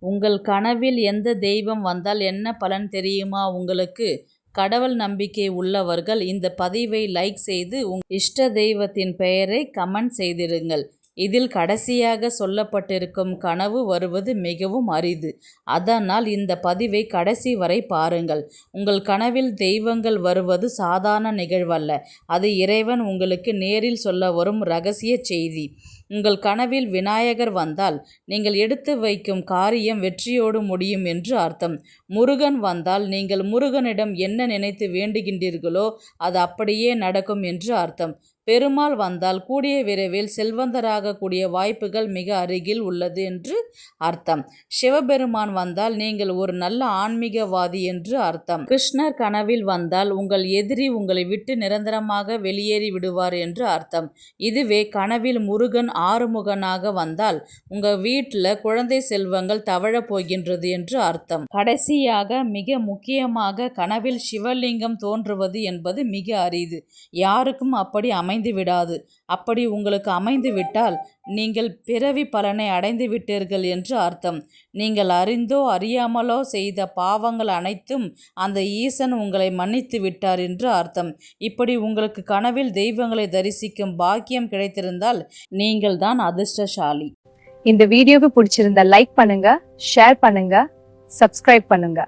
உங்கள் கனவில் எந்த தெய்வம் வந்தால் என்ன பலன் தெரியுமா உங்களுக்கு? கடவுள் நம்பிக்கை உள்ளவர்கள் இந்த பதிவை லைக் செய்து இஷ்ட தெய்வத்தின் பெயரை கமெண்ட் செய்திடுங்கள். இதில் கடைசியாக சொல்லப்பட்டிருக்கும் கனவு வருவது மிகவும் அரிது. அதனால் இந்த பதிவை கடைசி வரை பாருங்கள். உங்கள் கனவில் தெய்வங்கள் வருவது சாதாரண நிகழ்வல்ல. அது இறைவன் உங்களுக்கு நேரில் சொல்ல வரும் இரகசிய செய்தி. உங்கள் கனவில் விநாயகர் வந்தால் நீங்கள் எடுத்து வைக்கும் காரியம் வெற்றியோடு முடியும் என்று அர்த்தம். முருகன் வந்தால் நீங்கள் முருகனிடம் என்ன நினைத்து வேண்டுகின்றீர்களோ அது அப்படியே நடக்கும் என்று அர்த்தம். பெருமாள் வந்தால் கூடிய விரைவில் செல்வந்தராக கூடிய வாய்ப்புகள் மிக அருகில் உள்ளது என்று அர்த்தம். சிவபெருமான் வந்தால் நீங்கள் ஒரு நல்ல ஆன்மீகவாதி என்று அர்த்தம். கிருஷ்ணர் கனவில் வந்தால் உங்கள் எதிரி உங்களை விட்டு நிரந்தரமாக வெளியேறி விடுவார் என்று அர்த்தம். இதுவே கனவில் முருகன் ஆறுமுகனாக வந்தால் உங்கள் வீட்டில் குழந்தை செல்வங்கள் தவழப் போகின்றது என்று அர்த்தம். கடைசியாக மிக முக்கியமாக கனவில் சிவலிங்கம் தோன்றுவது என்பது மிக அரிது. யாருக்கும் அப்படி அமைந்து விடாது. அப்படி உங்களுக்கு அமைந்து விட்டால் நீங்கள் பிறவி பலனை அடைந்து விட்டீர்கள் என்று அர்த்தம். நீங்கள் அறிந்தோ அறியாமலோ செய்த பாவங்கள் அனைத்தும் அந்த ஈசன் உங்களை மன்னித்து விட்டார் என்று அர்த்தம். இப்படி உங்களுக்கு கனவில் தெய்வங்களை தரிசிக்கும் பாக்கியம் கிடைத்திருந்தால் நீங்கள் தான் அதிர்ஷ்டசாலி. இந்த வீடியோவை பிடிச்சிருந்தா லைக் பண்ணுங்க, ஷேர் பண்ணுங்க, சப்ஸ்கிரைப் பண்ணுங்க.